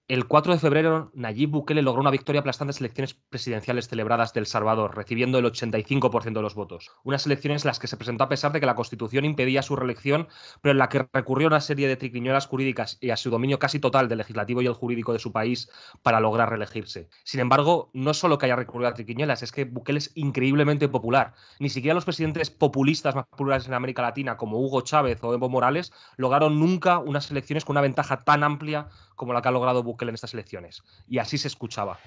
El 4 de febrero, Nayib Bukele logró una victoria aplastante en las elecciones presidenciales celebradas de El Salvador, recibiendo el 85% de los votos. Unas elecciones en las que se presentó a pesar de que la Constitución impedía su reelección, pero en la que recurrió a una serie de triquiñuelas jurídicas y a su dominio casi total del legislativo y el jurídico de su país para lograr reelegirse. Sin embargo, no es solo que haya recurrido a triquiñuelas, es que Bukele es increíblemente popular. Ni siquiera los presidentes populistas más populares en América Latina, como Hugo Chávez o Evo Morales, lograron nunca unas elecciones con una ventaja tan amplia como la que ha logrado Bukele en estas elecciones. Y así se escuchaba.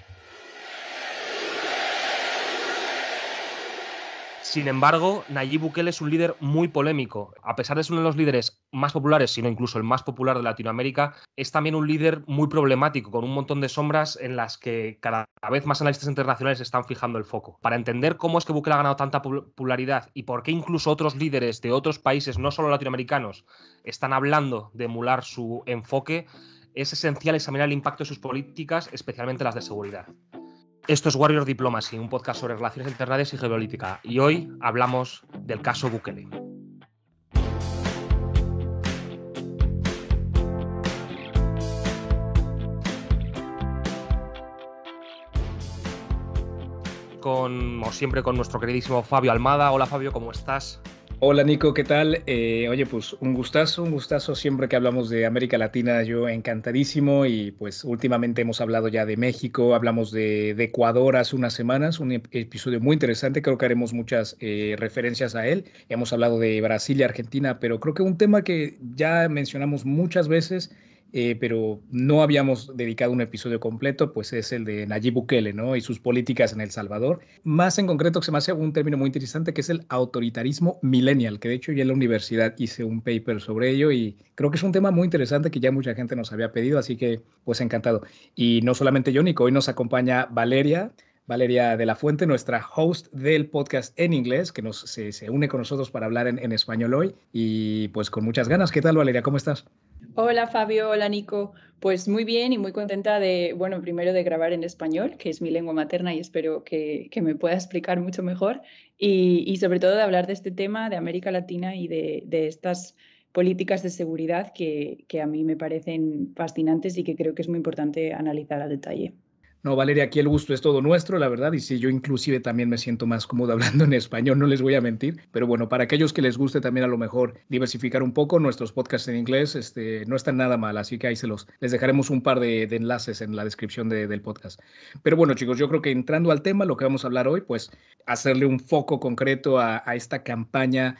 Sin embargo, Nayib Bukele es un líder muy polémico. A pesar de ser uno de los líderes más populares, sino incluso el más popular de Latinoamérica, es también un líder muy problemático, con un montón de sombras en las que cada vez más analistas internacionales están fijando el foco. Para entender cómo es que Bukele ha ganado tanta popularidad y por qué incluso otros líderes de otros países, no solo latinoamericanos, están hablando de emular su enfoque, es esencial examinar el impacto de sus políticas, especialmente las de seguridad. Esto es Warrior Diplomacy, un podcast sobre relaciones internacionales y geopolítica, y hoy hablamos del caso Bukele. Como siempre, con nuestro queridísimo Fabio Almada. Hola Fabio, ¿cómo estás? Hola Nico, ¿qué tal? Oye, pues un gustazo siempre que hablamos de América Latina, yo encantadísimo y pues últimamente hemos hablado ya de México, hablamos de Ecuador hace unas semanas, un episodio muy interesante, creo que haremos muchas referencias a él, hemos hablado de Brasil y Argentina, pero creo que un tema que ya mencionamos muchas veces, pero no habíamos dedicado un episodio completo, pues es el de Nayib Bukele, ¿no? Y sus políticas en El Salvador. Más en concreto, que se me hace un término muy interesante, que es el autoritarismo millennial, que de hecho ya en la universidad hice un paper sobre ello y creo que es un tema muy interesante que ya mucha gente nos había pedido, así que pues encantado. Y no solamente yo, Nico, hoy nos acompaña Valeria de la Fuente, nuestra host del podcast en inglés, que se une con nosotros para hablar en español hoy y pues con muchas ganas. ¿Qué tal, Valeria? ¿Cómo estás? Hola Fabio, hola Nico. Pues muy bien y muy contenta de, bueno, primero de grabar en español, que es mi lengua materna y espero que me pueda explicar mucho mejor, y sobre todo de hablar de este tema de América Latina y de estas políticas de seguridad que a mí me parecen fascinantes y que creo que es muy importante analizar a detalle. No, Valeria, aquí el gusto es todo nuestro, la verdad, y sí, yo inclusive también me siento más cómodo hablando en español, no les voy a mentir, pero bueno, para aquellos que les guste también a lo mejor diversificar un poco, nuestros podcasts en inglés no están nada mal, así que ahí les dejaremos un par de enlaces en la descripción del podcast. Pero bueno, chicos, yo creo que entrando al tema, lo que vamos a hablar hoy, pues hacerle un foco concreto a esta campaña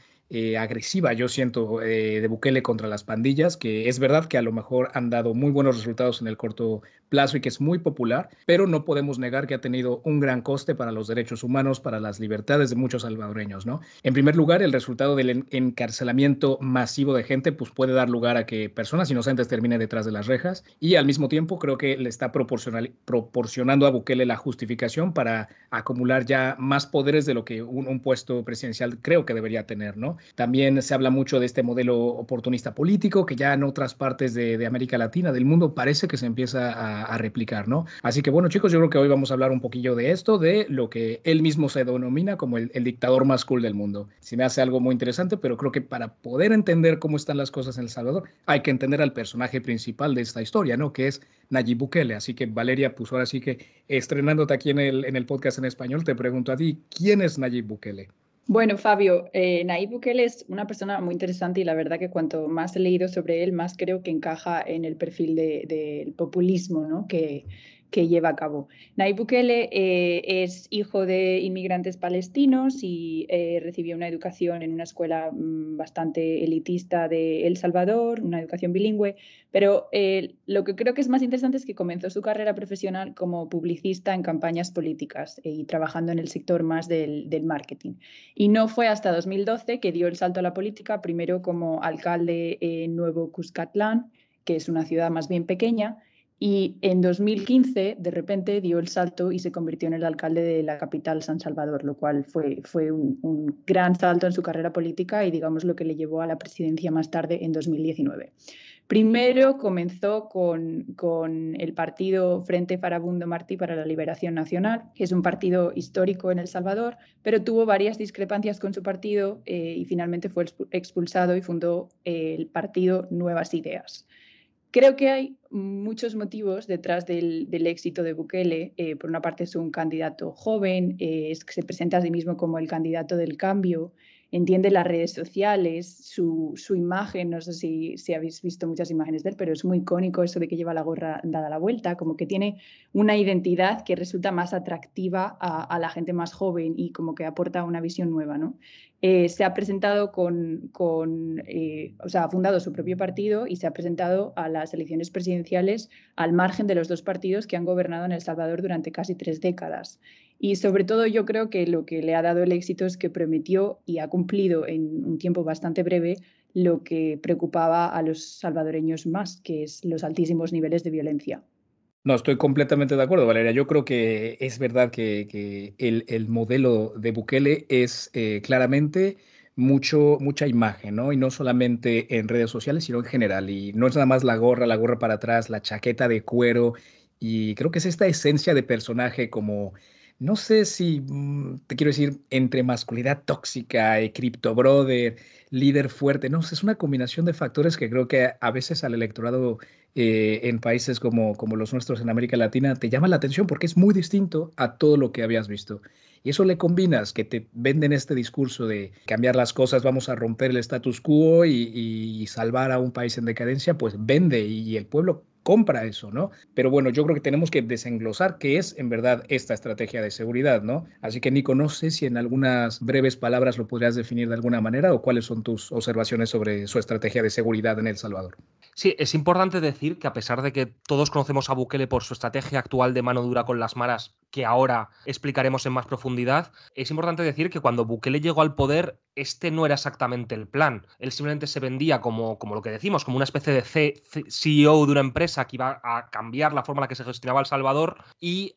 agresiva, yo siento, de Bukele contra las pandillas, que es verdad que a lo mejor han dado muy buenos resultados en el corto plazo y que es muy popular, pero no podemos negar que ha tenido un gran coste para los derechos humanos, para las libertades de muchos salvadoreños, ¿no? En primer lugar, el resultado del encarcelamiento masivo de gente pues puede dar lugar a que personas inocentes terminen detrás de las rejas y al mismo tiempo creo que le está proporcionando a Bukele la justificación para acumular ya más poderes de lo que un puesto presidencial creo que debería tener, ¿no? También se habla mucho de este modelo oportunista político que ya en otras partes de América Latina, del mundo, parece que se empieza a replicar, ¿no? Así que bueno, chicos, yo creo que hoy vamos a hablar un poquillo de esto, de lo que él mismo se denomina como el dictador más cool del mundo. Se me hace algo muy interesante, pero creo que para poder entender cómo están las cosas en El Salvador, hay que entender al personaje principal de esta historia, ¿no? Que es Nayib Bukele. Así que Valeria, pues ahora sí que estrenándote aquí en el podcast en español, te pregunto a ti, ¿quién es Nayib Bukele? Bueno, Fabio, Nayib Bukele es una persona muy interesante y la verdad que cuanto más he leído sobre él, más creo que encaja en el perfil del populismo, ¿no? que lleva a cabo. Nayib Bukele es hijo de inmigrantes palestinos y recibió una educación en una escuela bastante elitista de El Salvador, una educación bilingüe, pero lo que creo que es más interesante es que comenzó su carrera profesional como publicista en campañas políticas y trabajando en el sector más del marketing. Y no fue hasta 2012 que dio el salto a la política, primero como alcalde en Nuevo Cuscatlán, que es una ciudad más bien pequeña, y en 2015 de repente dio el salto y se convirtió en el alcalde de la capital, San Salvador, lo cual fue un gran salto en su carrera política y digamos lo que le llevó a la presidencia más tarde en 2019. Primero comenzó con el partido Frente Farabundo Martí para la Liberación Nacional, que es un partido histórico en El Salvador, pero tuvo varias discrepancias con su partido y finalmente fue expulsado y fundó el partido Nuevas Ideas. Creo que hay muchos motivos detrás del éxito de Bukele. Por una parte es un candidato joven, se presenta a sí mismo como el candidato del cambio, entiende las redes sociales, su imagen, no sé si habéis visto muchas imágenes de él, pero es muy icónico eso de que lleva la gorra dada la vuelta, como que tiene una identidad que resulta más atractiva a la gente más joven y como que aporta una visión nueva, ¿no? Se ha presentado o sea, ha fundado su propio partido y se ha presentado a las elecciones presidenciales al margen de los dos partidos que han gobernado en El Salvador durante casi 3 décadas. Y sobre todo yo creo que lo que le ha dado el éxito es que prometió y ha cumplido en un tiempo bastante breve lo que preocupaba a los salvadoreños más, que es los altísimos niveles de violencia. No, estoy completamente de acuerdo, Valeria. Yo creo que es verdad que el modelo de Bukele es claramente mucha imagen, ¿no? Y no solamente en redes sociales, sino en general. Y no es nada más la gorra para atrás, la chaqueta de cuero. Y creo que es esta esencia de personaje como, no sé si te quiero decir, entre masculinidad tóxica, cripto brother, líder fuerte. No sé, es una combinación de factores que creo que a veces al electorado en países como los nuestros en América Latina, te llama la atención porque es muy distinto a todo lo que habías visto. Y eso le combinas, que te venden este discurso de cambiar las cosas, vamos a romper el status quo y salvar a un país en decadencia, pues vende y el pueblo compra eso, ¿no? Pero bueno, yo creo que tenemos que desenglosar qué es en verdad esta estrategia de seguridad, ¿no? Así que Nico, no sé si en algunas breves palabras lo podrías definir de alguna manera o cuáles son tus observaciones sobre su estrategia de seguridad en El Salvador. Sí, es importante decir que a pesar de que todos conocemos a Bukele por su estrategia actual de mano dura con las maras, que ahora explicaremos en más profundidad, es importante decir que cuando Bukele llegó al poder, este no era exactamente el plan. Él simplemente se vendía como lo que decimos, como una especie de CEO de una empresa que iba a cambiar la forma en la que se gestionaba El Salvador y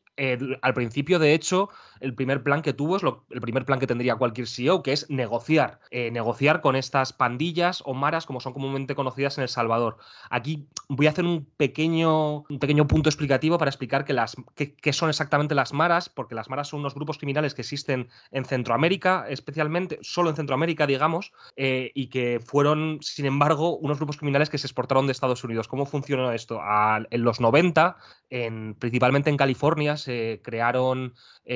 al principio, de hecho, el primer plan que tuvo es el primer plan que tendría cualquier CEO, que es negociar. Negociar con estas pandillas o maras, como son comúnmente conocidas en El Salvador. Aquí voy a hacer un pequeño punto explicativo para explicar qué son exactamente las maras, porque las maras son unos grupos criminales que existen en Centroamérica, especialmente, solo en Centroamérica, digamos, y que fueron, sin embargo, unos grupos criminales que se exportaron de Estados Unidos. ¿Cómo funcionó esto? En los 90, principalmente en California, se crearon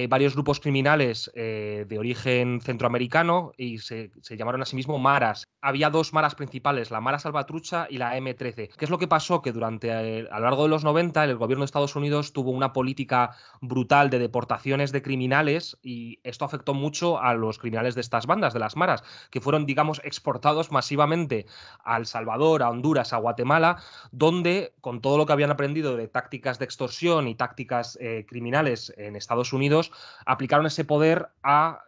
varios grupos criminales de origen centroamericano y se llamaron a sí mismos maras. Había dos maras principales, la Mara Salvatrucha y la M13. ¿Qué es lo que pasó? Que a lo largo de los 90 el gobierno de Estados Unidos tuvo una política brutal de deportaciones de criminales y esto afectó mucho a los criminales de estas bandas, de las maras, que fueron, digamos, exportados masivamente a El Salvador, a Honduras, a Guatemala, donde con todo lo que habían aprendido de tácticas de extorsión y tácticas criminales en Estados Unidos, aplicaron ese poder a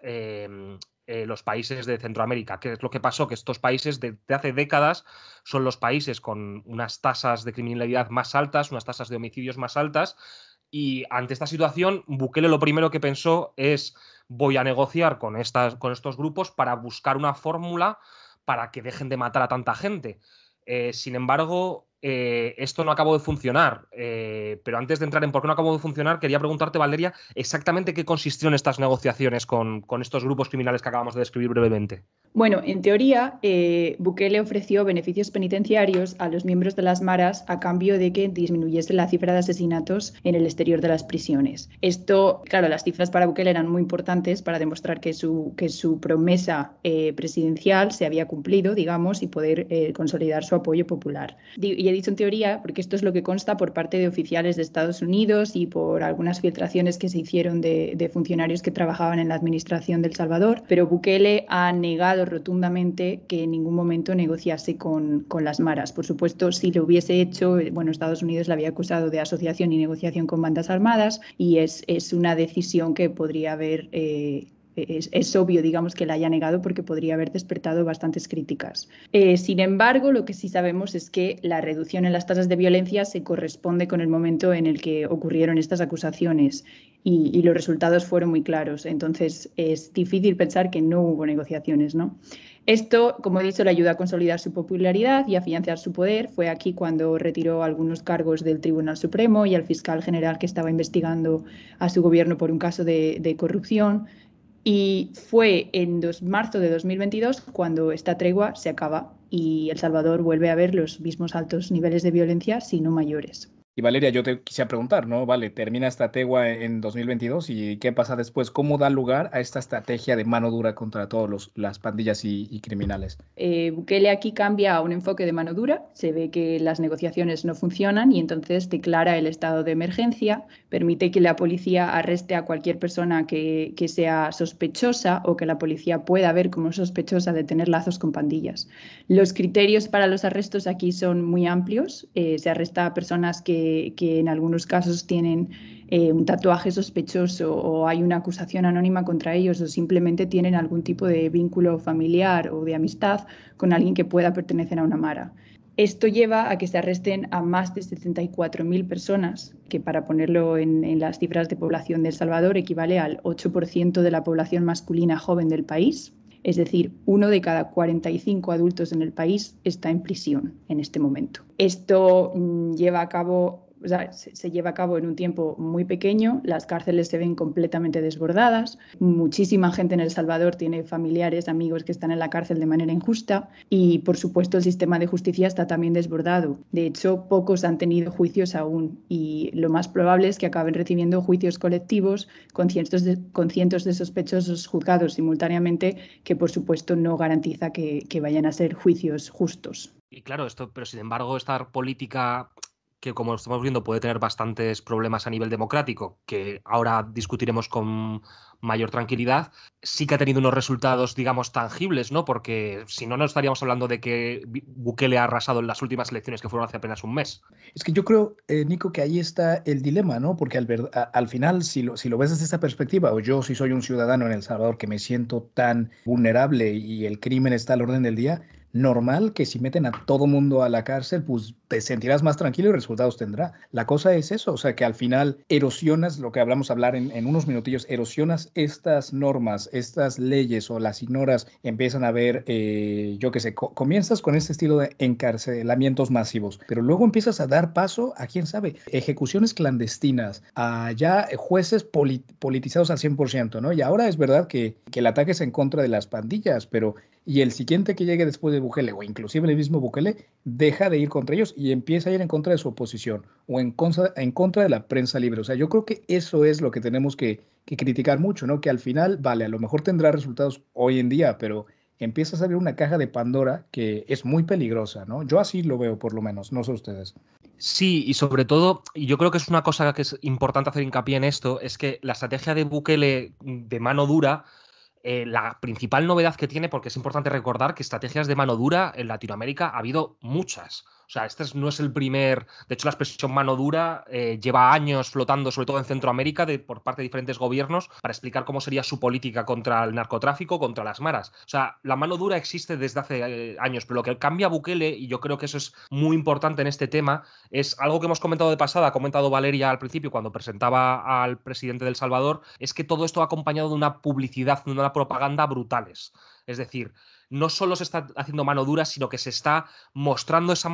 los países de Centroamérica. ¿Qué es lo que pasó? Que estos países desde hace décadas son los países con unas tasas de criminalidad más altas, unas tasas de homicidios más altas, y ante esta situación, Bukele lo primero que pensó es: voy a negociar con estos grupos para buscar una fórmula para que dejen de matar a tanta gente. Sin embargo, esto no acabó de funcionar. Pero antes de entrar en por qué no acabó de funcionar, quería preguntarte, Valeria, exactamente qué consistieron estas negociaciones con estos grupos criminales que acabamos de describir brevemente. Bueno, en teoría, Bukele ofreció beneficios penitenciarios a los miembros de las maras a cambio de que disminuyese la cifra de asesinatos en el exterior de las prisiones. Esto, claro, las cifras para Bukele eran muy importantes para demostrar que su promesa presidencial se había cumplido, digamos, y poder consolidar su apoyo popular. Y he dicho en teoría porque esto es lo que consta por parte de oficiales de Estados Unidos y por algunas filtraciones que se hicieron de funcionarios que trabajaban en la administración de El Salvador, pero Bukele ha negado rotundamente que en ningún momento negociase con las maras. Por supuesto, si lo hubiese hecho, bueno, Estados Unidos le había acusado de asociación y negociación con bandas armadas y es una decisión que podría haber... Es obvio, digamos, que la haya negado porque podría haber despertado bastantes críticas. Sin embargo, lo que sí sabemos es que la reducción en las tasas de violencia se corresponde con el momento en el que ocurrieron estas acusaciones y los resultados fueron muy claros. Entonces, es difícil pensar que no hubo negociaciones, ¿no? Esto, como he dicho, le ayuda a consolidar su popularidad y a afianzar su poder. Fue aquí cuando retiró algunos cargos del Tribunal Supremo y al fiscal general que estaba investigando a su gobierno por un caso de corrupción. Y fue en marzo de 2022 cuando esta tregua se acaba y El Salvador vuelve a ver los mismos altos niveles de violencia, si no mayores. Y Valeria, yo te quisiera preguntar, ¿no? Vale, termina esta tregua en 2022 y ¿qué pasa después? ¿Cómo da lugar a esta estrategia de mano dura contra todas las pandillas y criminales? Bukele aquí cambia a un enfoque de mano dura, se ve que las negociaciones no funcionan y entonces declara el estado de emergencia, permite que la policía arreste a cualquier persona que sea sospechosa o que la policía pueda ver como sospechosa de tener lazos con pandillas. Los criterios para los arrestos aquí son muy amplios, se arresta a personas que en algunos casos tienen un tatuaje sospechoso o hay una acusación anónima contra ellos o simplemente tienen algún tipo de vínculo familiar o de amistad con alguien que pueda pertenecer a una mara. Esto lleva a que se arresten a más de 74.000 personas, que para ponerlo en las cifras de población de El Salvador equivale al 8% de la población masculina joven del país. Es decir, 1 de cada 45 adultos en el país está en prisión en este momento. Esto lleva a cabo... O sea, se lleva a cabo en un tiempo muy pequeño, las cárceles se ven completamente desbordadas, muchísima gente en El Salvador tiene familiares, amigos que están en la cárcel de manera injusta y, por supuesto, el sistema de justicia está también desbordado. De hecho, pocos han tenido juicios aún y lo más probable es que acaben recibiendo juicios colectivos con cientos de sospechosos juzgados simultáneamente, que, por supuesto, no garantiza que vayan a ser juicios justos. Y claro, pero sin embargo, esta política que, como estamos viendo, puede tener bastantes problemas a nivel democrático, que ahora discutiremos con mayor tranquilidad, sí que ha tenido unos resultados, digamos, tangibles, ¿no? Porque si no, no estaríamos hablando de que Bukele ha arrasado en las últimas elecciones que fueron hace apenas un mes. Es que yo creo, Nico, que ahí está el dilema, ¿no? Porque al final, si lo ves desde esa perspectiva, o yo si soy un ciudadano en El Salvador que me siento tan vulnerable y el crimen está al orden del día, normal que si meten a todo mundo a la cárcel, pues te sentirás más tranquilo y resultados tendrá. La cosa es eso, o sea, que al final erosionas, lo que hablamos a hablar en unos minutillos, erosionas estas normas, estas leyes o las ignoras, empiezan a ver, yo qué sé, comienzas con este estilo de encarcelamientos masivos, pero luego empiezas a dar paso a, quién sabe, ejecuciones clandestinas, a ya jueces politizados al 100%, ¿no? Y ahora es verdad que el ataque es en contra de las pandillas, pero y el siguiente que llegue después de Bukele, o inclusive el mismo Bukele, deja de ir contra ellos y empieza a ir en contra de su oposición o en contra de la prensa libre. O sea, yo creo que eso es lo que tenemos que criticar mucho, ¿no? Que al final, vale, a lo mejor tendrá resultados hoy en día, pero empieza a salir una caja de Pandora que es muy peligrosa, ¿no? Yo así lo veo, por lo menos, no sé ustedes. Sí, y sobre todo, y yo creo que es una cosa que es importante hacer hincapié en esto, es que la estrategia de Bukele de mano dura, la principal novedad que tiene, porque es importante recordar que estrategias de mano dura en Latinoamérica ha habido muchas. O sea, no es el primer. De hecho, la expresión mano dura lleva años flotando, sobre todo en Centroamérica, por parte de diferentes gobiernos, para explicar cómo sería su política contra el narcotráfico, contra las maras. O sea, la mano dura existe desde hace años, pero lo que cambia a Bukele, y yo creo que eso es muy importante en este tema, es algo que hemos comentado de pasada, ha comentado Valeria al principio cuando presentaba al presidente de El Salvador, es que todo esto ha acompañado de una publicidad, de una propaganda brutales. Es decir, no solo se está haciendo mano dura, sino que se está mostrando esa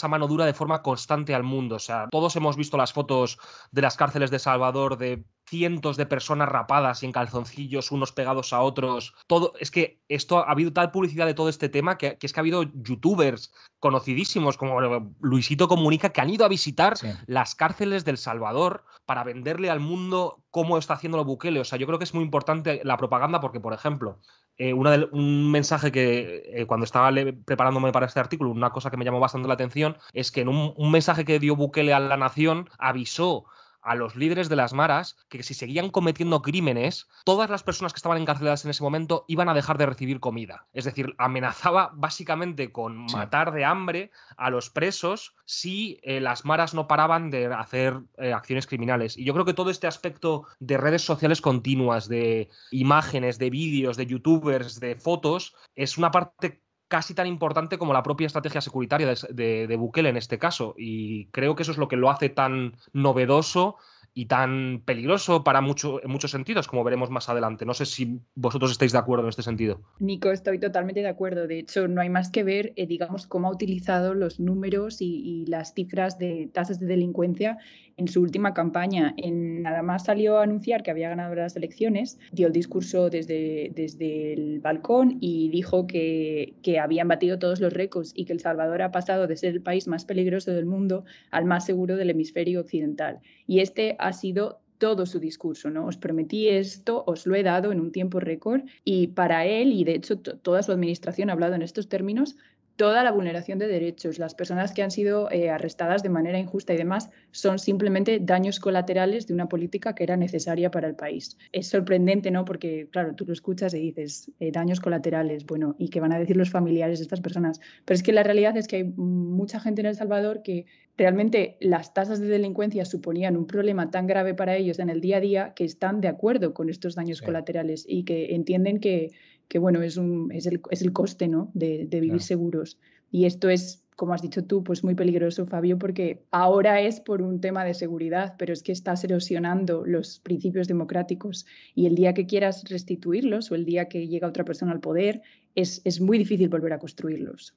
mano dura de forma constante al mundo. O sea, todos hemos visto las fotos de las cárceles de Salvador de cientos de personas rapadas y en calzoncillos, unos pegados a otros. Todo, es que esto ha habido tal publicidad de todo este tema que es que ha habido youtubers conocidísimos como Luisito Comunica que han ido a visitar Sí. las cárceles del Salvador para venderle al mundo cómo está haciéndolo Bukele. O sea, yo creo que es muy importante la propaganda porque, por ejemplo, un mensaje que cuando estaba preparándome para este artículo, una cosa que me llamó bastante la atención es que en un mensaje que dio Bukele a la nación avisó a los líderes de las maras que si seguían cometiendo crímenes, todas las personas que estaban encarceladas en ese momento iban a dejar de recibir comida. Es decir, amenazaba básicamente con Sí. matar de hambre a los presos si las maras no paraban de hacer acciones criminales. Y yo creo que todo este aspecto de redes sociales continuas, de imágenes, de vídeos, de youtubers, de fotos, es una parte casi tan importante como la propia estrategia securitaria de Bukele en este caso. Y creo que eso es lo que lo hace tan novedoso y tan peligroso en muchos sentidos, como veremos más adelante. No sé si vosotros estáis de acuerdo en este sentido. Nico, estoy totalmente de acuerdo. De hecho, no hay más que ver, digamos, cómo ha utilizado los números y las cifras de tasas de delincuencia en su última campaña. Nada más salió a anunciar que había ganado las elecciones, dio el discurso desde el balcón y dijo que habían batido todos los récords y que El Salvador ha pasado de ser el país más peligroso del mundo al más seguro del hemisferio occidental. Y este ha sido todo su discurso, ¿no? Os prometí esto, os lo he dado en un tiempo récord y para él, y de hecho toda su administración ha hablado en estos términos, toda la vulneración de derechos, las personas que han sido arrestadas de manera injusta y demás, son simplemente daños colaterales de una política que era necesaria para el país. Es sorprendente, ¿no? Porque, claro, tú lo escuchas y dices, daños colaterales, bueno, ¿y qué van a decir los familiares de estas personas? Pero es que la realidad es que hay mucha gente en El Salvador que realmente las tasas de delincuencia suponían un problema tan grave para ellos en el día a día que están de acuerdo con estos daños colaterales y que entienden que bueno, es el coste, ¿no? de vivir seguros. Y esto es, como has dicho tú, pues muy peligroso, Fabio, porque ahora es por un tema de seguridad, pero es que estás erosionando los principios democráticos y el día que quieras restituirlos o el día que llega otra persona al poder, es muy difícil volver a construirlos.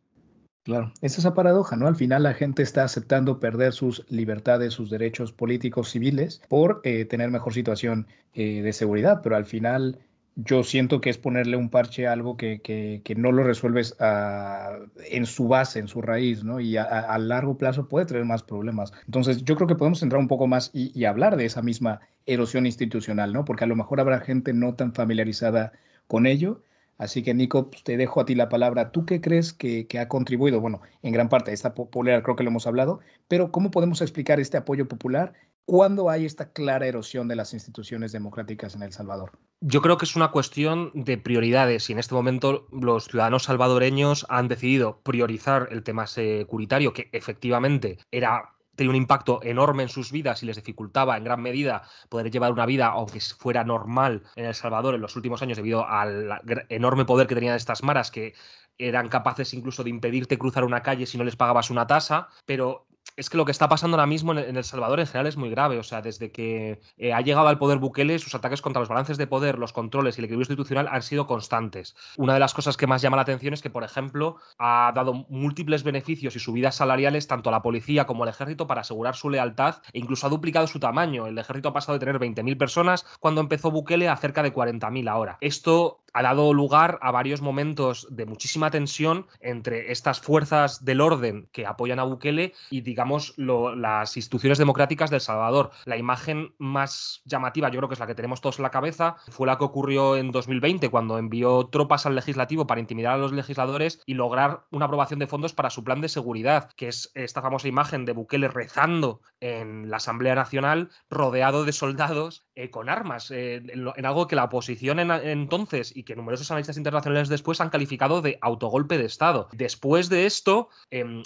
Claro, es esa paradoja, ¿no? Al final la gente está aceptando perder sus libertades, sus derechos políticos, civiles, por tener mejor situación de seguridad, pero al final yo siento que es ponerle un parche a algo que no lo resuelves en su base, en su raíz, ¿no? Y a largo plazo puede traer más problemas. Entonces yo creo que podemos entrar un poco más y hablar de esa misma erosión institucional, ¿no? Porque a lo mejor habrá gente no tan familiarizada con ello. Así que, Nico, pues, te dejo a ti la palabra. ¿Tú qué crees que ha contribuido? Bueno, en gran parte, esta popular creo que lo hemos hablado, pero ¿cómo podemos explicar este apoyo popular cuando hay esta clara erosión de las instituciones democráticas en El Salvador? Yo creo que es una cuestión de prioridades y en este momento los ciudadanos salvadoreños han decidido priorizar el tema securitario, que efectivamente tenía un impacto enorme en sus vidas y les dificultaba en gran medida poder llevar una vida, aunque fuera normal, en El Salvador en los últimos años debido al enorme poder que tenían estas maras, que eran capaces incluso de impedirte cruzar una calle si no les pagabas una tasa, pero es que lo que está pasando ahora mismo en El Salvador en general es muy grave. O sea, desde que ha llegado al poder Bukele, sus ataques contra los balances de poder, los controles y el equilibrio institucional han sido constantes. Una de las cosas que más llama la atención es que, por ejemplo, ha dado múltiples beneficios y subidas salariales tanto a la policía como al ejército para asegurar su lealtad e incluso ha duplicado su tamaño. El ejército ha pasado de tener 20.000 personas cuando empezó Bukele a cerca de 40.000 ahora. Esto ha dado lugar a varios momentos de muchísima tensión entre estas fuerzas del orden que apoyan a Bukele y, digamos, las instituciones democráticas de El Salvador. La imagen más llamativa, yo creo que es la que tenemos todos en la cabeza, fue la que ocurrió en 2020, cuando envió tropas al legislativo para intimidar a los legisladores y lograr una aprobación de fondos para su plan de seguridad, que es esta famosa imagen de Bukele rezando en la Asamblea Nacional, rodeado de soldados con armas, en algo que la oposición entonces y que numerosos analistas internacionales después han calificado de autogolpe de Estado. Después de esto,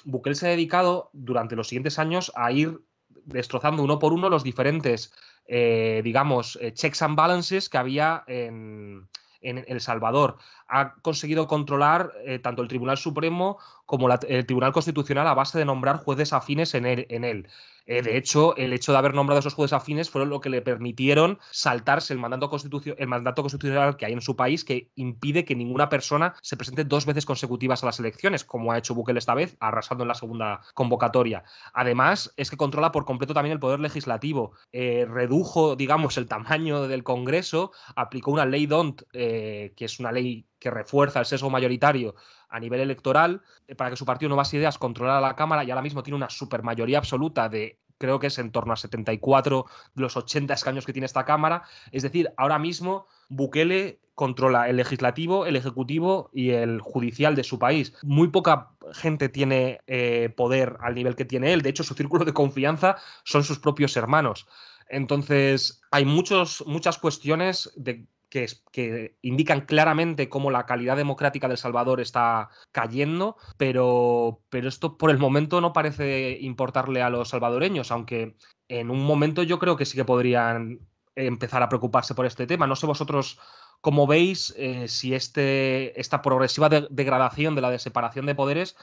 Bukele se ha dedicado durante los siguientes años a ir destrozando uno por uno los diferentes, digamos, checks and balances que había en El Salvador. Ha conseguido controlar tanto el Tribunal Supremo como el Tribunal Constitucional a base de nombrar jueces afines en él. De hecho, el hecho de haber nombrado esos jueces afines fue lo que le permitieron saltarse el mandato constitucional que hay en su país, que impide que ninguna persona se presente 2 veces consecutivas a las elecciones, como ha hecho Bukele esta vez, arrasando en la segunda convocatoria. Además, es que controla por completo también el poder legislativo. Redujo, digamos, el tamaño del Congreso, aplicó una ley DONT, que es una ley que refuerza el sesgo mayoritario a nivel electoral, para que su partido Nuevas Ideas controlara la Cámara y ahora mismo tiene una supermayoría absoluta de, creo que es en torno a 74 de los 80 escaños que tiene esta Cámara. Es decir, ahora mismo Bukele controla el legislativo, el ejecutivo y el judicial de su país. Muy poca gente tiene poder al nivel que tiene él. De hecho, su círculo de confianza son sus propios hermanos. Entonces, hay muchas cuestiones que indican claramente cómo la calidad democrática de El Salvador está cayendo, pero esto por el momento no parece importarle a los salvadoreños, aunque en un momento yo creo que sí que podrían empezar a preocuparse por este tema. No sé vosotros cómo veis si esta progresiva degradación de la separación de poderes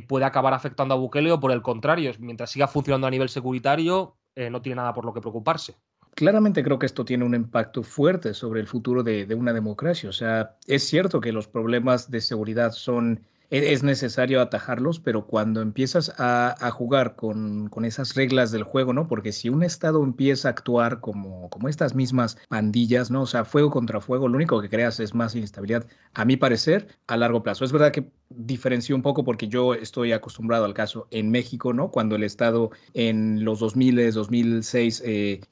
puede acabar afectando a Bukele o por el contrario, mientras siga funcionando a nivel securitario, no tiene nada por lo que preocuparse. Claramente creo que esto tiene un impacto fuerte sobre el futuro de una democracia. O sea, es cierto que los problemas de seguridad es necesario atajarlos, pero cuando empiezas a jugar con esas reglas del juego, ¿no? Porque si un estado empieza a actuar como estas mismas pandillas, ¿no? O sea, fuego contra fuego, lo único que creas es más inestabilidad, a mi parecer, a largo plazo. Es verdad que diferencio un poco porque yo estoy acostumbrado al caso en México, ¿no? Cuando el Estado en los 2000, 2006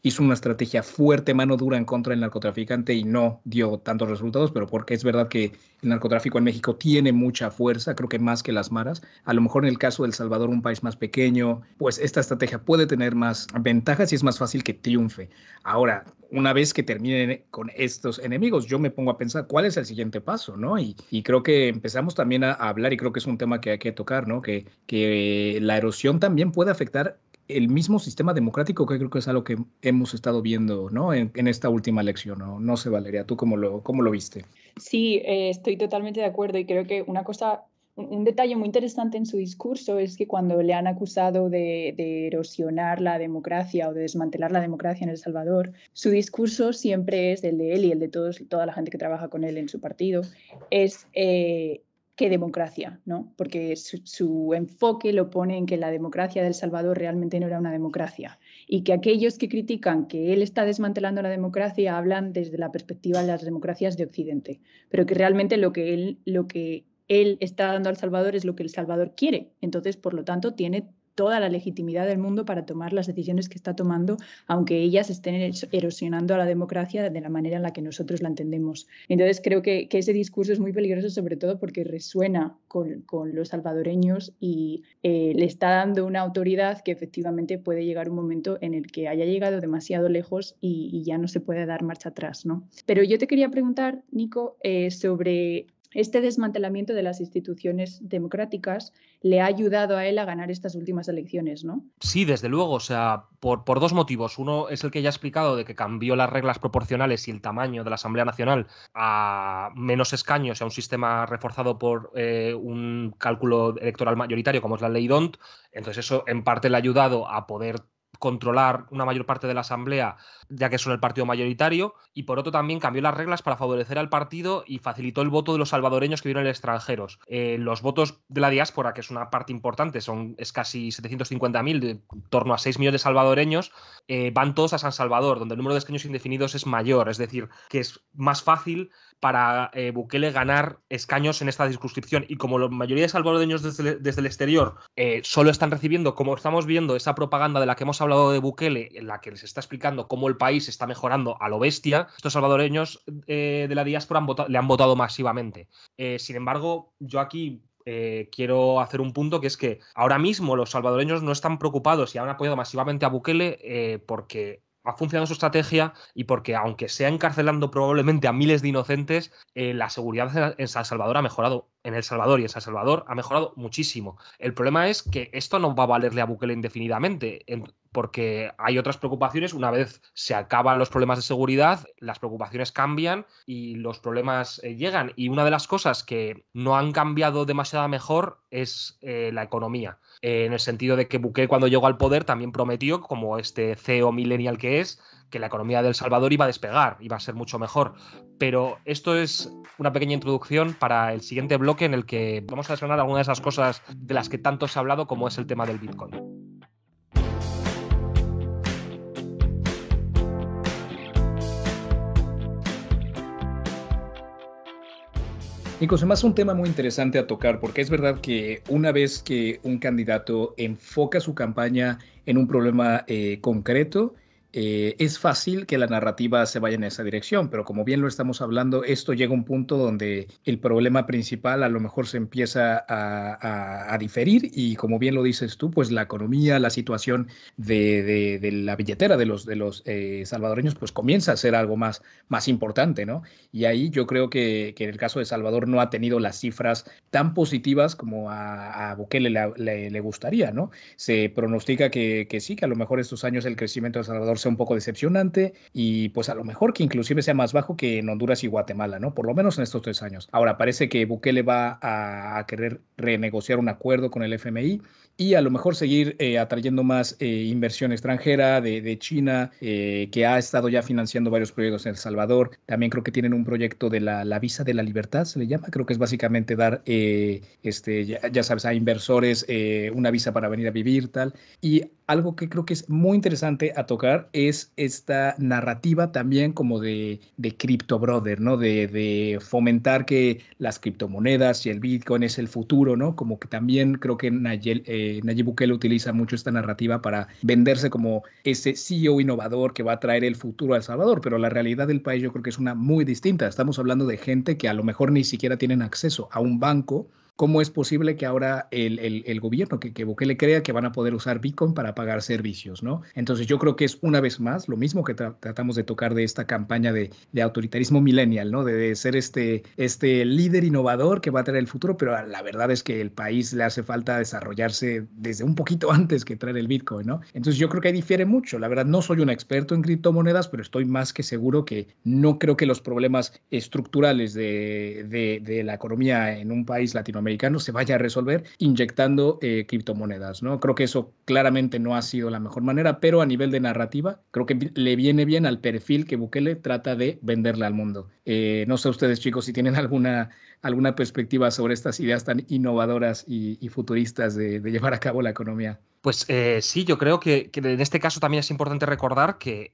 hizo una estrategia fuerte, mano dura en contra del narcotraficante y no dio tantos resultados, pero porque es verdad que el narcotráfico en México tiene mucha fuerza, creo que más que las maras. A lo mejor en el caso de El Salvador, un país más pequeño, pues esta estrategia puede tener más ventajas y es más fácil que triunfe. Ahora, una vez que terminen con estos enemigos, yo me pongo a pensar cuál es el siguiente paso, ¿no? Y creo que empezamos también a hablar, y creo que es un tema que hay que tocar, ¿no? Que la erosión también puede afectar el mismo sistema democrático, que creo que es algo que hemos estado viendo, ¿no? En esta última elección, ¿no? No sé, Valeria, ¿tú cómo lo viste? Sí, estoy totalmente de acuerdo y creo que una cosa, un detalle muy interesante en su discurso es que cuando le han acusado de erosionar la democracia o de desmantelar la democracia en El Salvador, su discurso siempre es el de él y el de toda la gente que trabaja con él en su partido, es qué democracia, ¿no? Porque su enfoque lo pone en que la democracia de El Salvador realmente no era una democracia y que aquellos que critican que él está desmantelando la democracia hablan desde la perspectiva de las democracias de Occidente, pero que realmente lo que él está dando al Salvador es lo que El Salvador quiere. Entonces, por lo tanto, tiene toda la legitimidad del mundo para tomar las decisiones que está tomando, aunque ellas estén erosionando a la democracia de la manera en la que nosotros la entendemos. Entonces, creo que ese discurso es muy peligroso, sobre todo porque resuena con los salvadoreños y le está dando una autoridad que efectivamente puede llegar un momento en el que haya llegado demasiado lejos y ya no se puede dar marcha atrás, ¿no? Pero yo te quería preguntar, Nico, sobre este desmantelamiento de las instituciones democráticas le ha ayudado a él a ganar estas últimas elecciones, ¿no? Sí, desde luego, o sea, por dos motivos. Uno es el que ya he explicado, de que cambió las reglas proporcionales y el tamaño de la Asamblea Nacional a menos escaños y a un sistema reforzado por un cálculo electoral mayoritario, como es la ley DONT. Entonces eso en parte le ha ayudado a poder controlar una mayor parte de la Asamblea, ya que son el partido mayoritario, y por otro también cambió las reglas para favorecer al partido y facilitó el voto de los salvadoreños que viven en el extranjero. Los votos de la diáspora, que es una parte importante, es casi 750.000, de torno a 6 millones de salvadoreños, van todos a San Salvador, donde el número de escaños indefinidos es mayor, es decir, que es más fácil para Bukele ganar escaños en esta circunscripción. Y como la mayoría de salvadoreños desde el exterior solo están recibiendo, como estamos viendo, esa propaganda de la que hemos hablado de Bukele, en la que les está explicando cómo el país está mejorando a lo bestia, estos salvadoreños de la diáspora le han votado masivamente. Sin embargo, yo aquí quiero hacer un punto, que es que ahora mismo los salvadoreños no están preocupados y han apoyado masivamente a Bukele porque ha funcionado su estrategia y porque, aunque sea encarcelando probablemente a miles de inocentes, la seguridad en San Salvador ha mejorado. En El Salvador y en San Salvador ha mejorado muchísimo. El problema es que esto no va a valerle a Bukele indefinidamente, porque hay otras preocupaciones. Una vez se acaban los problemas de seguridad, las preocupaciones cambian y los problemas llegan. Y una de las cosas que no han cambiado demasiado mejor es la economía. En el sentido de que Bukele, cuando llegó al poder, también prometió, como este CEO millennial que es, que la economía de El Salvador iba a despegar, iba a ser mucho mejor. Pero esto es una pequeña introducción para el siguiente bloque, en el que vamos a mencionar algunas de esas cosas de las que tanto se ha hablado, como es el tema del Bitcoin. Nico, se me hace un tema muy interesante a tocar, porque es verdad que una vez que un candidato enfoca su campaña en un problema concreto, es fácil que la narrativa se vaya en esa dirección, pero como bien lo estamos hablando, esto llega a un punto donde el problema principal a lo mejor se empieza a diferir y, como bien lo dices tú, pues la economía, la situación de la billetera de los salvadoreños, pues comienza a ser algo más importante, ¿no? Y ahí yo creo que en el caso de Salvador no ha tenido las cifras tan positivas como a Bukele le gustaría, ¿no? Se pronostica que sí, que a lo mejor estos años el crecimiento de Salvador sea un poco decepcionante y pues a lo mejor que inclusive sea más bajo que en Honduras y Guatemala, ¿no? Por lo menos en estos 3 años. Ahora parece que Bukele va a querer renegociar un acuerdo con el FMI y a lo mejor seguir atrayendo más inversión extranjera de China, que ha estado ya financiando varios proyectos en El Salvador. También creo que tienen un proyecto de la visa de la libertad, se le llama. Creo que es básicamente dar, ya sabes, a inversores una visa para venir a vivir, tal. Y algo que creo que es muy interesante a tocar es esta narrativa también como de Crypto Brother, ¿no? De fomentar que las criptomonedas y el Bitcoin es el futuro, ¿no? Como que también creo que Nayib Bukele utiliza mucho esta narrativa para venderse como ese CEO innovador que va a traer el futuro a El Salvador, pero la realidad del país yo creo que es una muy distinta. Estamos hablando de gente que a lo mejor ni siquiera tienen acceso a un banco. ¿Cómo es posible que ahora el gobierno, que Bukele crea que van a poder usar Bitcoin para pagar servicios, ¿no? Entonces yo creo que es una vez más lo mismo que tratamos de tocar de esta campaña de autoritarismo millennial, ¿no? De ser este líder innovador que va a traer el futuro, pero la verdad es que el país le hace falta desarrollarse desde un poquito antes que traer el Bitcoin, ¿no? Entonces yo creo que ahí difiere mucho. La verdad no soy un experto en criptomonedas, pero estoy más que seguro que no creo que los problemas estructurales de la economía en un país latinoamericano se vaya a resolver inyectando criptomonedas, ¿no? Creo que eso claramente no ha sido la mejor manera, pero a nivel de narrativa, creo que le viene bien al perfil que Bukele trata de venderle al mundo. No sé ustedes, chicos, si tienen alguna perspectiva sobre estas ideas tan innovadoras y futuristas de llevar a cabo la economía. Pues sí, yo creo que en este caso también es importante recordar que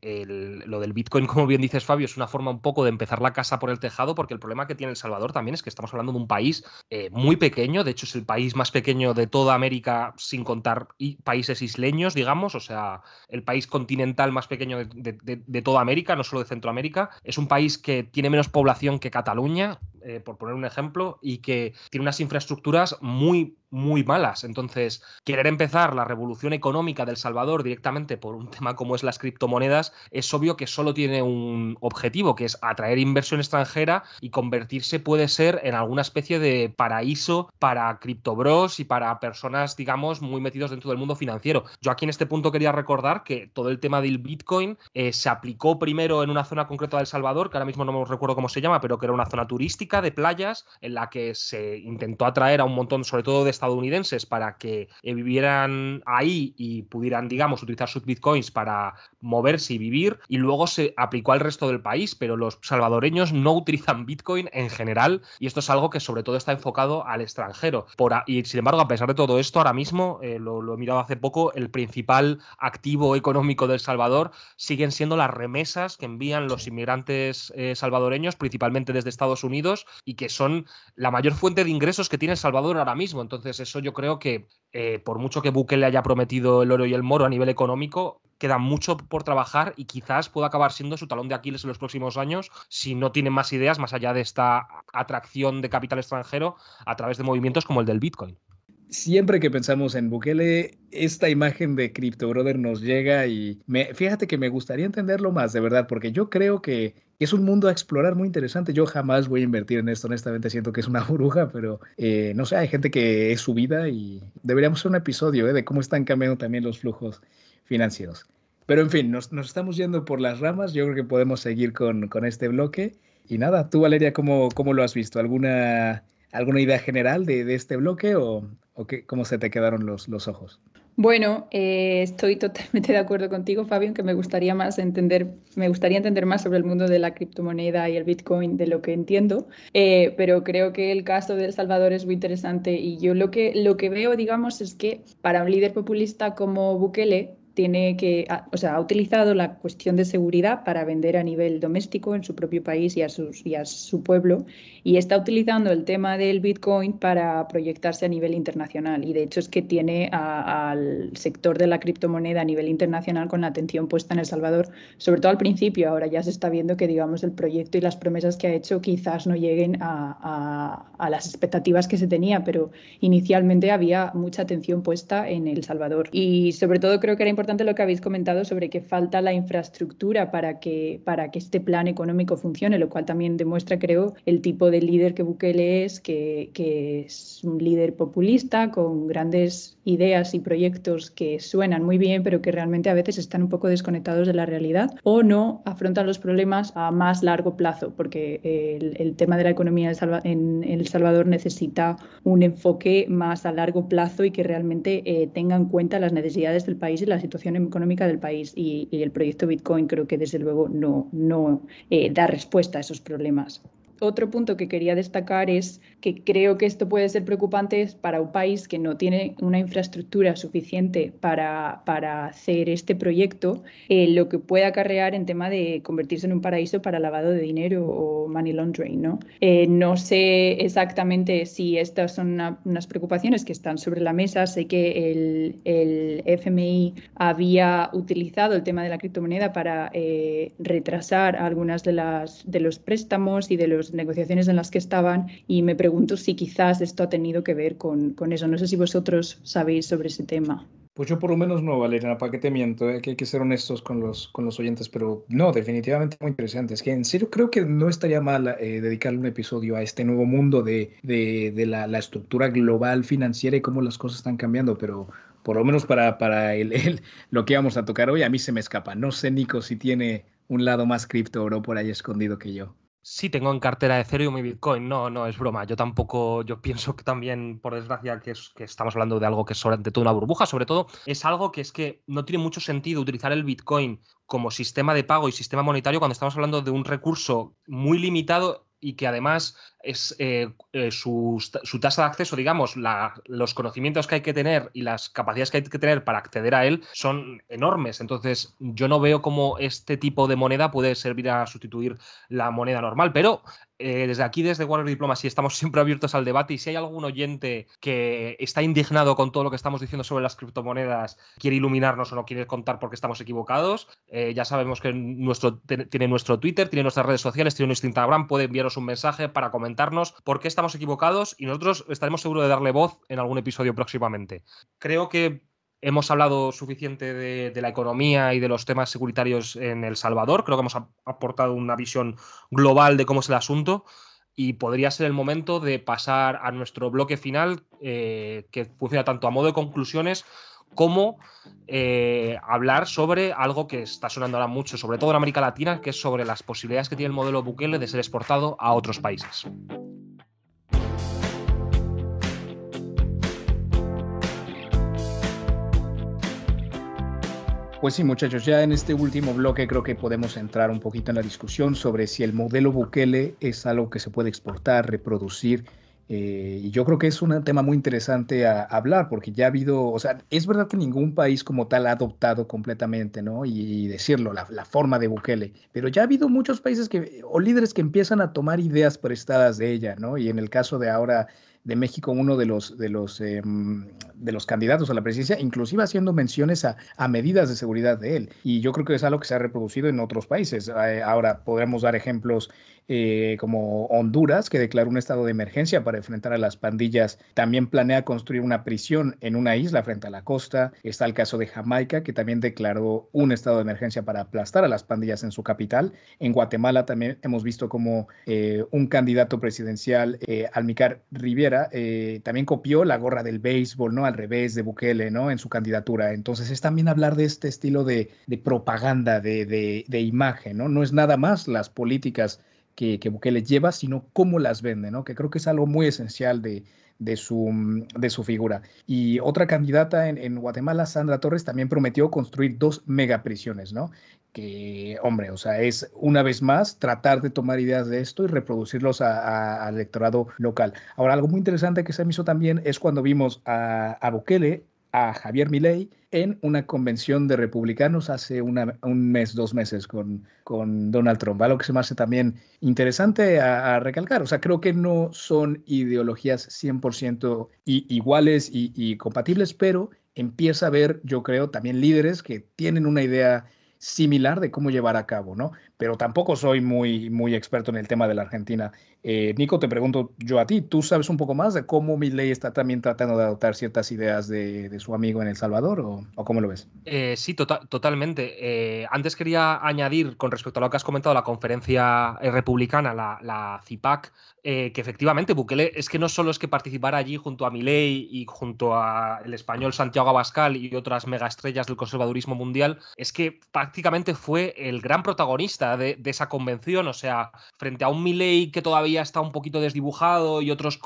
lo del Bitcoin, como bien dices, Fabio, es una forma un poco de empezar la casa por el tejado, porque el problema que tiene El Salvador también es que estamos hablando de un país muy pequeño. De hecho es el país más pequeño de toda América, sin contar países isleños, digamos, o sea, el país continental más pequeño de toda América, no solo de Centroamérica. Es un país que tiene menos población que Cataluña, por poner un ejemplo, y que tiene unas infraestructuras muy malas. Entonces, querer empezar la revolución económica de El Salvador directamente por un tema como es las criptomonedas, es obvio que solo tiene un objetivo, que es atraer inversión extranjera y convertirse, puede ser, en alguna especie de paraíso para criptobros y para personas, digamos, muy metidos dentro del mundo financiero. Yo aquí en este punto quería recordar que todo el tema del Bitcoin se aplicó primero en una zona concreta de El Salvador, que ahora mismo no me recuerdo cómo se llama, pero que era una zona turística de playas en la que se intentó atraer a un montón, sobre todo de estadounidenses, para que vivieran ahí y pudieran, digamos, utilizar sus bitcoins para moverse y vivir, y luego se aplicó al resto del país, pero los salvadoreños no utilizan bitcoin en general, y esto es algo que sobre todo está enfocado al extranjero. Y sin embargo, a pesar de todo esto, ahora mismo, lo he mirado hace poco, el principal activo económico de El Salvador siguen siendo las remesas que envían los inmigrantes salvadoreños, principalmente desde Estados Unidos, y que son la mayor fuente de ingresos que tiene El Salvador ahora mismo. Entonces eso yo creo que por mucho que Bukele haya prometido el oro y el moro a nivel económico, queda mucho por trabajar y quizás pueda acabar siendo su talón de Aquiles en los próximos años si no tienen más ideas más allá de esta atracción de capital extranjero a través de movimientos como el del Bitcoin. Siempre que pensamos en Bukele, esta imagen de Crypto Brother nos llega y fíjate que me gustaría entenderlo más, de verdad, porque yo creo que es un mundo a explorar muy interesante. Yo jamás voy a invertir en esto, honestamente siento que es una burbuja, pero no sé, hay gente que es su vida y deberíamos hacer un episodio de cómo están cambiando también los flujos financieros. Pero en fin, nos estamos yendo por las ramas, yo creo que podemos seguir con este bloque. Y nada, tú Valeria, ¿cómo lo has visto? ¿Alguna idea general de este bloque o cómo se te quedaron los ojos? Bueno, estoy totalmente de acuerdo contigo, Fabio, que me gustaría entender más sobre el mundo de la criptomoneda y el Bitcoin de lo que entiendo, pero creo que el caso de El Salvador es muy interesante y yo lo que veo, digamos, es que para un líder populista como Bukele, ha utilizado la cuestión de seguridad para vender a nivel doméstico en su propio país y a su pueblo, y está utilizando el tema del Bitcoin para proyectarse a nivel internacional. Y de hecho es que tiene al sector de la criptomoneda a nivel internacional con la atención puesta en El Salvador, sobre todo al principio. Ahora ya se está viendo que, digamos, el proyecto y las promesas que ha hecho quizás no lleguen a las expectativas que se tenía, pero inicialmente había mucha atención puesta en El Salvador. Y sobre todo creo que era importante importante lo que habéis comentado sobre que falta la infraestructura para que este plan económico funcione, lo cual también demuestra, creo, el tipo de líder que Bukele es, que es un líder populista con grandes ideas y proyectos que suenan muy bien, pero que realmente a veces están un poco desconectados de la realidad o no afrontan los problemas a más largo plazo, porque el tema de la economía en El Salvador necesita un enfoque más a largo plazo y que realmente tenga en cuenta las necesidades del país y la situación económica del país. Y el proyecto Bitcoin creo que desde luego no da respuesta a esos problemas. Otro punto que quería destacar es que creo que esto puede ser preocupante para un país que no tiene una infraestructura suficiente para hacer este proyecto, lo que puede acarrear en tema de convertirse en un paraíso para lavado de dinero o money laundering, ¿no? No sé exactamente si estas son unas preocupaciones que están sobre la mesa. Sé que el FMI había utilizado el tema de la criptomoneda para retrasar algunas de los préstamos y de las negociaciones en las que estaban, y me pregunto si quizás esto ha tenido que ver con eso. No sé si vosotros sabéis sobre ese tema. Pues yo por lo menos no, Valeria, ¿para qué te miento? Que hay que ser honestos con los oyentes, pero no, definitivamente muy interesante. Es que en serio creo que no estaría mal dedicarle un episodio a este nuevo mundo de la estructura global financiera y cómo las cosas están cambiando, pero por lo menos para lo que vamos a tocar hoy, a mí se me escapa. No sé, Nico, si tiene un lado más cripto o no por ahí escondido que yo. Sí, tengo en cartera de Ethereum y Bitcoin. No, no, es broma. Yo tampoco, yo pienso que también, por desgracia, que estamos hablando de algo que es ante todo una burbuja. Sobre todo, es algo que es que no tiene mucho sentido utilizar el Bitcoin como sistema de pago y sistema monetario cuando estamos hablando de un recurso muy limitado y que además es su tasa de acceso, digamos, los conocimientos que hay que tener y las capacidades que hay que tener para acceder a él son enormes. Entonces, yo no veo cómo este tipo de moneda puede servir a sustituir la moneda normal, pero desde aquí, desde Warner Diplomacy, estamos siempre abiertos al debate, y si hay algún oyente que está indignado con todo lo que estamos diciendo sobre las criptomonedas, quiere iluminarnos o no quiere contar por qué estamos equivocados, ya sabemos que tiene nuestro Twitter, tiene nuestras redes sociales, tiene nuestro Instagram, puede enviarnos un mensaje para comentarnos por qué estamos equivocados y nosotros estaremos seguros de darle voz en algún episodio próximamente. Creo que hemos hablado suficiente de la economía y de los temas securitarios en El Salvador. Creo que hemos aportado una visión global de cómo es el asunto y podría ser el momento de pasar a nuestro bloque final, que funciona tanto a modo de conclusiones como hablar sobre algo que está sonando ahora mucho, sobre todo en América Latina, que es sobre las posibilidades que tiene el modelo Bukele de ser exportado a otros países. Pues sí, muchachos, ya en este último bloque creo que podemos entrar un poquito en la discusión sobre si el modelo Bukele es algo que se puede exportar, reproducir. Y yo creo que es un tema muy interesante a hablar, porque ya ha habido, o sea, es verdad que ningún país como tal ha adoptado completamente, ¿no? Y decirlo, la forma de Bukele, pero ya ha habido muchos países o líderes que empiezan a tomar ideas prestadas de ella, ¿no? Y en el caso de ahora de México, uno de los candidatos a la presidencia, inclusive haciendo menciones a medidas de seguridad de él. Y yo creo que es algo que se ha reproducido en otros países. Ahora podemos dar ejemplos como Honduras, que declaró un estado de emergencia para enfrentar a las pandillas. También planea construir una prisión en una isla frente a la costa. Está el caso de Jamaica, que también declaró un estado de emergencia para aplastar a las pandillas en su capital. En Guatemala también hemos visto como un candidato presidencial, Almícar Rivera, también copió la gorra del béisbol, ¿no? Al revés de Bukele, ¿no? En su candidatura. Entonces es también hablar de este estilo de propaganda, de imagen, ¿no? No es nada más las políticas que Bukele lleva, sino cómo las vende, ¿no? Que creo que es algo muy esencial de su figura. Y otra candidata en Guatemala, Sandra Torres, también prometió construir 2 megaprisiones, ¿no? Que, hombre, o sea, es una vez más tratar de tomar ideas de esto y reproducirlos al electorado local. Ahora, algo muy interesante que se me hizo también es cuando vimos a Bukele, a Javier Milei en una convención de republicanos hace un mes, 2 meses con Donald Trump. Algo que se me hace también interesante a recalcar. O sea, creo que no son ideologías 100% iguales y compatibles, pero empieza a haber, yo creo, también líderes que tienen una idea similar de cómo llevar a cabo, ¿no? Pero tampoco soy muy experto en el tema de la Argentina. Nico, te pregunto yo a ti, ¿tú sabes un poco más de cómo Milei está también tratando de adoptar ciertas ideas de su amigo en El Salvador o cómo lo ves? Sí, totalmente. Antes quería añadir, con respecto a lo que has comentado, la conferencia republicana, la CIPAC, que efectivamente Bukele es que no solo es que participara allí junto a Milei y junto a el español Santiago Abascal y otras megaestrellas del conservadurismo mundial, es que prácticamente fue el gran protagonista de esa convención. O sea, frente a un Milei que todavía está un poquito desdibujado y otros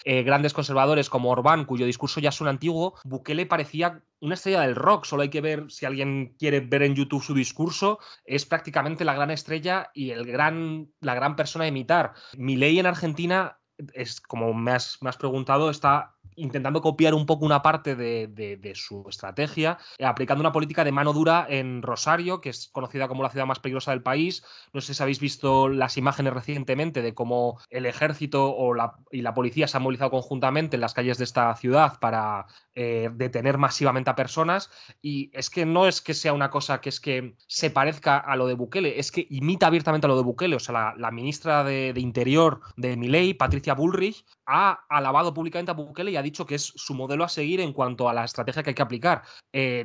grandes conservadores como Orbán, cuyo discurso ya es un antiguo, Bukele parecía una estrella del rock. Solo hay que ver, si alguien quiere ver en YouTube su discurso, es prácticamente la gran estrella y la gran persona a imitar. Milei en Argentina es, como me has preguntado, está intentando copiar un poco una parte de su estrategia, aplicando una política de mano dura en Rosario, que es conocida como la ciudad más peligrosa del país. No sé si habéis visto las imágenes recientemente de cómo el ejército y la policía se han movilizado conjuntamente en las calles de esta ciudad para detener masivamente a personas. Y es que no es que sea una cosa que es que se parezca a lo de Bukele, es que imita abiertamente a lo de Bukele. O sea, la ministra de Interior de Milei, Patricia Bullrich, ha alabado públicamente a Bukele y ha dicho que es su modelo a seguir en cuanto a la estrategia que hay que aplicar.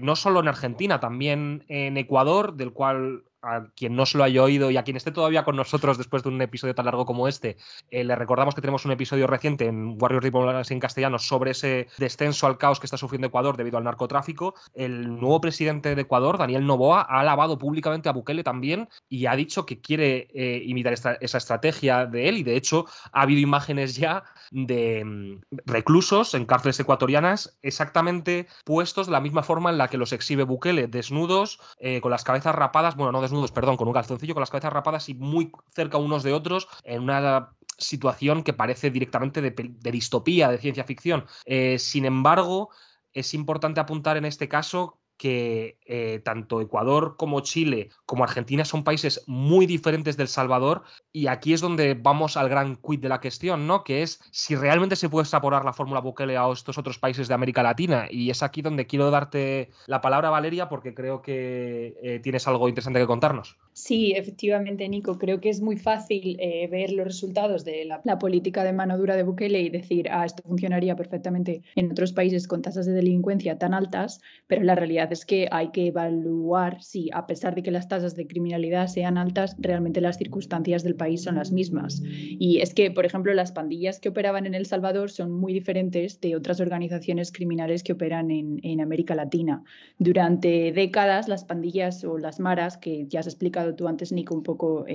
No solo en Argentina, también en Ecuador, del cual, a quien no se lo haya oído y a quien esté todavía con nosotros después de un episodio tan largo como este, le recordamos que tenemos un episodio reciente en Warriors Diplomacy en castellano sobre ese descenso al caos que está sufriendo Ecuador debido al narcotráfico. El nuevo presidente de Ecuador, Daniel Noboa, ha alabado públicamente a Bukele también y ha dicho que quiere imitar esa estrategia de él. Y de hecho ha habido imágenes ya de reclusos en cárceles ecuatorianas exactamente puestos de la misma forma en la que los exhibe Bukele, desnudos, con las cabezas rapadas, bueno, no desnudos, perdón, con un calzoncillo, con las cabezas rapadas y muy cerca unos de otros, en una situación que parece directamente de distopía, de ciencia ficción. Sin embargo, es importante apuntar en este caso que tanto Ecuador como Chile como Argentina son países muy diferentes del Salvador, y aquí es donde vamos al gran quid de la cuestión, ¿no? Que es si realmente se puede extrapolar la fórmula Bukele a estos otros países de América Latina. Y es aquí donde quiero darte la palabra, Valeria, porque creo que tienes algo interesante que contarnos. Sí, efectivamente, Nico, creo que es muy fácil ver los resultados de la política de mano dura de Bukele y decir, esto funcionaría perfectamente en otros países con tasas de delincuencia tan altas, pero la realidad es que hay que evaluar si, a pesar de que las tasas de criminalidad sean altas, realmente las circunstancias del país son las mismas. Y es que, por ejemplo, las pandillas que operaban en El Salvador son muy diferentes de otras organizaciones criminales que operan en América Latina. Durante décadas, las pandillas o las maras, que ya has explicado tú antes, Nico, un poco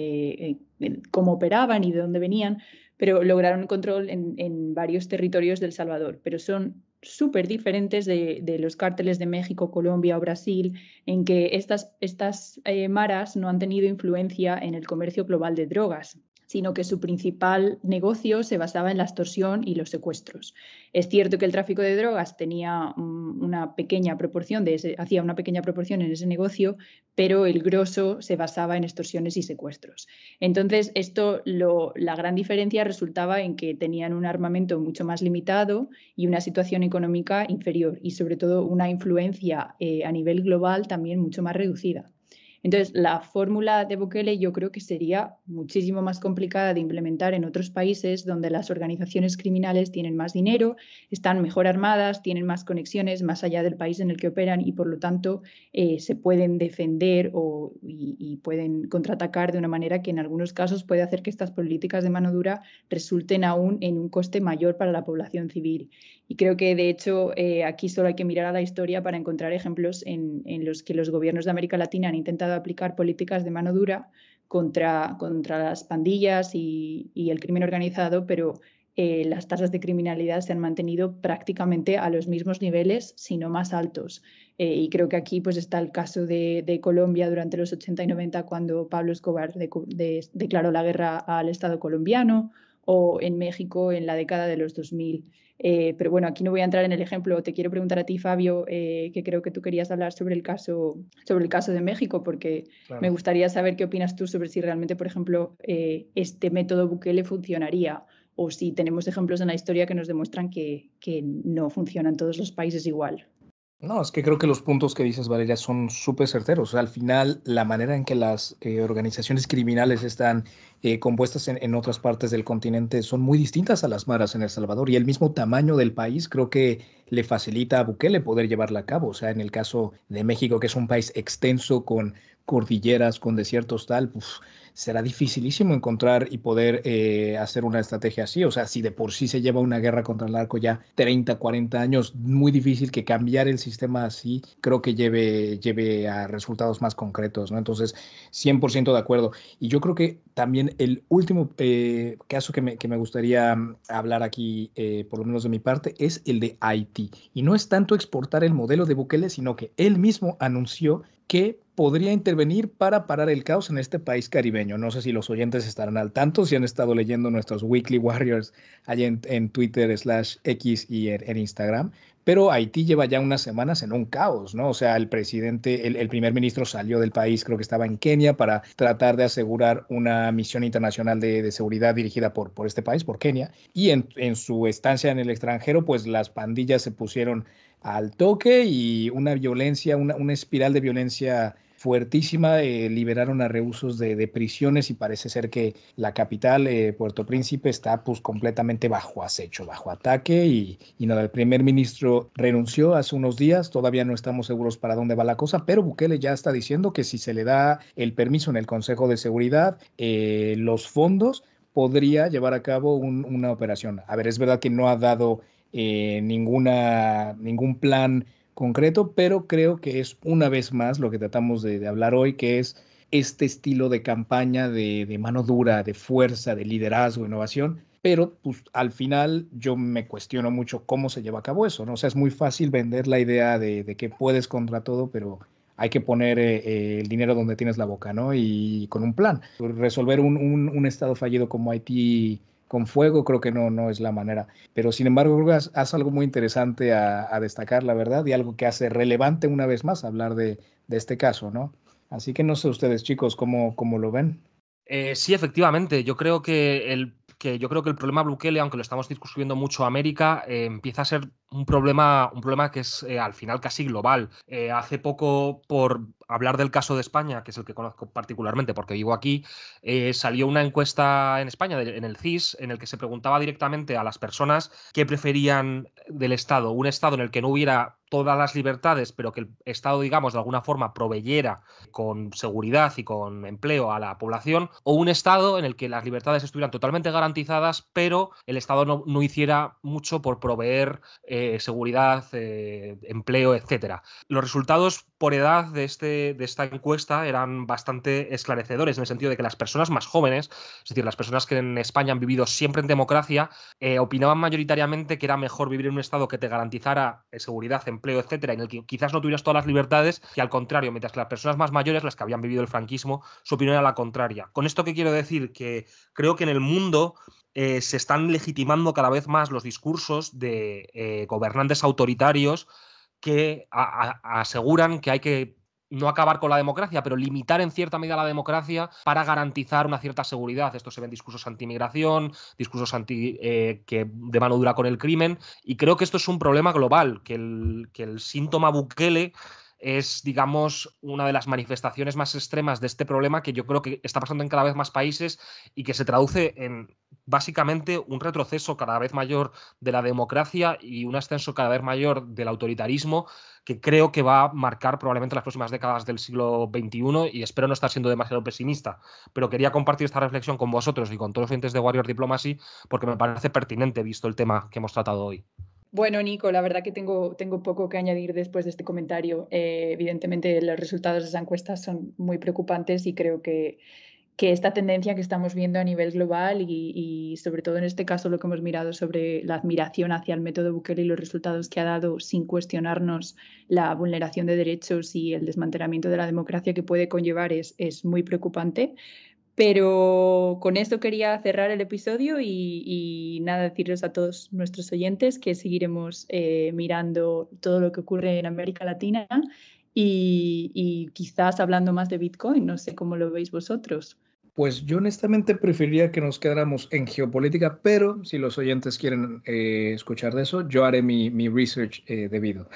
cómo operaban y de dónde venían, pero lograron control en varios territorios del Salvador, pero son súper diferentes de los cárteles de México, Colombia o Brasil, en que estas maras no han tenido influencia en el comercio global de drogas, sino que su principal negocio se basaba en la extorsión y los secuestros. Es cierto que el tráfico de drogas tenía una pequeña proporción hacía una pequeña proporción en ese negocio, pero el grosso se basaba en extorsiones y secuestros. Entonces, la gran diferencia resultaba en que tenían un armamento mucho más limitado y una situación económica inferior y sobre todo una influencia a nivel global también mucho más reducida. Entonces, la fórmula de Bukele yo creo que sería muchísimo más complicada de implementar en otros países donde las organizaciones criminales tienen más dinero, están mejor armadas, tienen más conexiones más allá del país en el que operan y por lo tanto se pueden defender y pueden contraatacar de una manera que en algunos casos puede hacer que estas políticas de mano dura resulten aún en un coste mayor para la población civil. Y creo que, de hecho, aquí solo hay que mirar a la historia para encontrar ejemplos en los que los gobiernos de América Latina han intentado aplicar políticas de mano dura contra las pandillas y el crimen organizado, pero las tasas de criminalidad se han mantenido prácticamente a los mismos niveles, si no más altos. Y creo que aquí pues, está el caso de Colombia durante los 80 y 90, cuando Pablo Escobar declaró la guerra al Estado colombiano, o en México en la década de los 2000. Pero bueno, aquí no voy a entrar en el ejemplo. Te quiero preguntar a ti, Fabio, que creo que tú querías hablar sobre el caso de México, porque Claro. me gustaría saber qué opinas tú sobre si realmente, por ejemplo, este método Bukele funcionaría o si tenemos ejemplos en la historia que nos demuestran que no funciona en todos los países igual. No, es que creo que los puntos que dices, Valeria, son súper certeros. O sea, al final, la manera en que las organizaciones criminales están compuestas en otras partes del continente son muy distintas a las maras en El Salvador y el mismo tamaño del país creo que le facilita a Bukele poder llevarla a cabo. O sea, en el caso de México, que es un país extenso con cordilleras, con desiertos tal, uf, será dificilísimo encontrar y poder hacer una estrategia así. O sea, si de por sí se lleva una guerra contra el narco ya 30, 40 años, muy difícil que cambiar el sistema así, creo que lleve a resultados más concretos, ¿no? Entonces, 100% de acuerdo. Y yo creo que también el último caso que me gustaría hablar aquí, por lo menos de mi parte, es el de Haití. Y no es tanto exportar el modelo de Bukele, sino que él mismo anunció que podría intervenir para parar el caos en este país caribeño. No sé si los oyentes estarán al tanto, si han estado leyendo nuestros Weekly Warriors allá en Twitter /X y en Instagram, pero Haití lleva ya unas semanas en un caos, ¿no? O sea, el presidente, el primer ministro salió del país, creo que estaba en Kenia, para tratar de asegurar una misión internacional de seguridad dirigida por este país, por Kenia, y en su estancia en el extranjero, pues las pandillas se pusieron al toque y una violencia, una espiral de violencia fuertísima, liberaron a rehúsos de prisiones y parece ser que la capital, Puerto Príncipe, está pues completamente bajo acecho, bajo ataque y nada, el primer ministro renunció hace unos días, todavía no estamos seguros para dónde va la cosa, pero Bukele ya está diciendo que si se le da el permiso en el Consejo de Seguridad, los fondos, podría llevar a cabo una operación. A ver, es verdad que no ha dado ningún plan concreto, pero creo que es una vez más lo que tratamos de hablar hoy, que es este estilo de campaña de mano dura, de fuerza, de liderazgo, innovación. Pero pues, al final yo me cuestiono mucho cómo se lleva a cabo eso, ¿no? O sea, es muy fácil vender la idea de que puedes contra todo, pero hay que poner el dinero donde tienes la boca, ¿no? Y con un plan. Resolver un estado fallido como Haití con fuego creo que no es la manera. Pero sin embargo, creo que hace algo muy interesante a destacar, la verdad, y algo que hace relevante una vez más hablar de este caso, ¿no? Así que no sé ustedes, chicos, cómo lo ven. Sí, efectivamente. Yo creo que el problema Bukele, aunque lo estamos discutiendo mucho América, empieza a ser un problema que es al final casi global. Hace poco, por hablar del caso de España, que es el que conozco particularmente porque vivo aquí, salió una encuesta en España, en el CIS, en el que se preguntaba directamente a las personas qué preferían del Estado. Un Estado en el que no hubiera todas las libertades, pero que el Estado, digamos, de alguna forma proveyera con seguridad y con empleo a la población, o un Estado en el que las libertades estuvieran totalmente garantizadas, pero el Estado no hiciera mucho por proveer seguridad, empleo, etcétera. Los resultados por edad de esta encuesta eran bastante esclarecedores, en el sentido de que las personas más jóvenes, es decir, las personas que en España han vivido siempre en democracia, opinaban mayoritariamente que era mejor vivir en un Estado que te garantizara seguridad, empleo, etcétera, en el que quizás no tuvieras todas las libertades, que al contrario, mientras que las personas más mayores, las que habían vivido el franquismo, su opinión era la contraria. ¿Con esto qué quiero decir? Que creo que en el mundo se están legitimando cada vez más los discursos de gobernantes autoritarios que aseguran que hay que no acabar con la democracia, pero limitar en cierta medida la democracia para garantizar una cierta seguridad. Esto se ve en discursos anti-inmigración, discursos que de mano dura con el crimen, y creo que esto es un problema global, que el síntoma Bukele es, digamos, una de las manifestaciones más extremas de este problema que yo creo que está pasando en cada vez más países y que se traduce en básicamente un retroceso cada vez mayor de la democracia y un ascenso cada vez mayor del autoritarismo, que creo que va a marcar probablemente las próximas décadas del siglo XXI, y espero no estar siendo demasiado pesimista, pero quería compartir esta reflexión con vosotros y con todos los oyentes de Warrior Diplomacy porque me parece pertinente visto el tema que hemos tratado hoy. Bueno, Nico, la verdad que tengo poco que añadir después de este comentario. Evidentemente, los resultados de esa encuesta son muy preocupantes y creo que esta tendencia que estamos viendo a nivel global y sobre todo en este caso lo que hemos mirado sobre la admiración hacia el método Bukele y los resultados que ha dado sin cuestionarnos la vulneración de derechos y el desmantelamiento de la democracia que puede conllevar es muy preocupante. Pero con esto quería cerrar el episodio y nada, decirles a todos nuestros oyentes que seguiremos mirando todo lo que ocurre en América Latina y quizás hablando más de Bitcoin. No sé cómo lo veis vosotros. Pues yo honestamente preferiría que nos quedáramos en geopolítica, pero si los oyentes quieren escuchar de eso, yo haré mi research debido,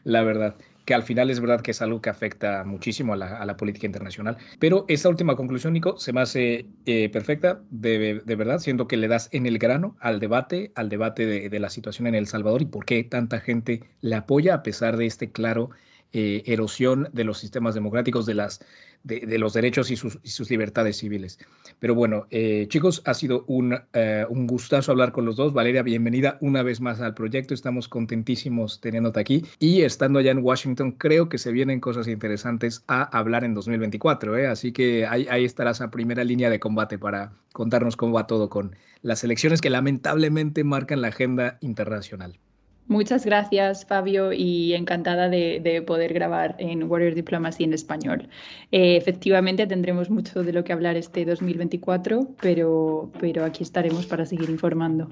la verdad. Que al final es verdad que es algo que afecta muchísimo a la política internacional. Pero esta última conclusión, Nico, se me hace perfecta, de verdad, siento que le das en el grano al debate de la situación en El Salvador y por qué tanta gente le apoya a pesar de este claro erosión de los sistemas democráticos, de los derechos y sus libertades civiles. Pero bueno, chicos, ha sido un gustazo hablar con los dos. Valeria, bienvenida una vez más al proyecto. Estamos contentísimos teniéndote aquí. Y estando allá en Washington, creo que se vienen cosas interesantes a hablar en 2024, ¿eh? Así que ahí estarás a primera línea de combate para contarnos cómo va todo con las elecciones que lamentablemente marcan la agenda internacional. Muchas gracias, Fabio, y encantada de poder grabar en Warrior Diplomacy en español. Efectivamente, tendremos mucho de lo que hablar este 2024, pero aquí estaremos para seguir informando.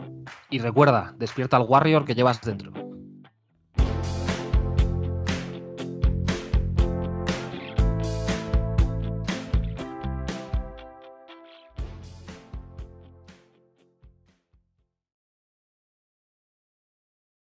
Y recuerda, despierta al Warrior que llevas dentro.